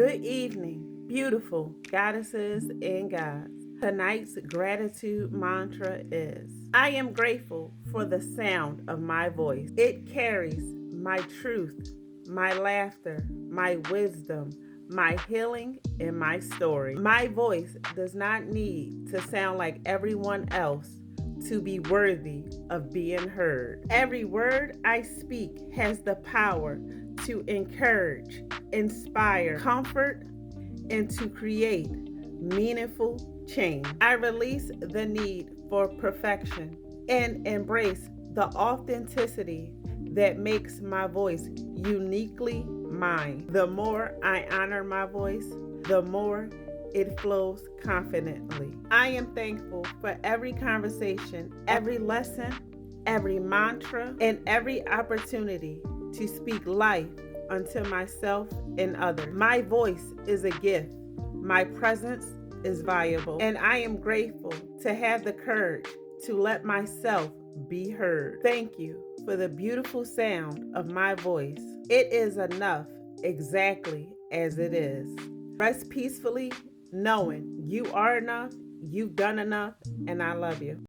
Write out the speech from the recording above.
Good evening, beautiful goddesses and gods. Tonight's gratitude mantra is I am grateful for the sound of my voice. It carries my truth, my laughter, my wisdom, my healing, and my story. My voice does not need to sound like everyone else to be worthy of being heard. Every word I speak has the power to encourage, inspire, comfort, and to create meaningful change. I release the need for perfection and embrace the authenticity that makes my voice uniquely mine. The more I honor my voice, the more it flows confidently. I am thankful for every conversation, every lesson, every mantra, and every opportunity to speak life unto myself and others. My voice is a gift. My presence is valuable. And I am grateful to have the courage to let myself be heard. Thank you for the beautiful sound of my voice. It is enough exactly as it is. Rest peacefully knowing you are enough, you've done enough, and I love you.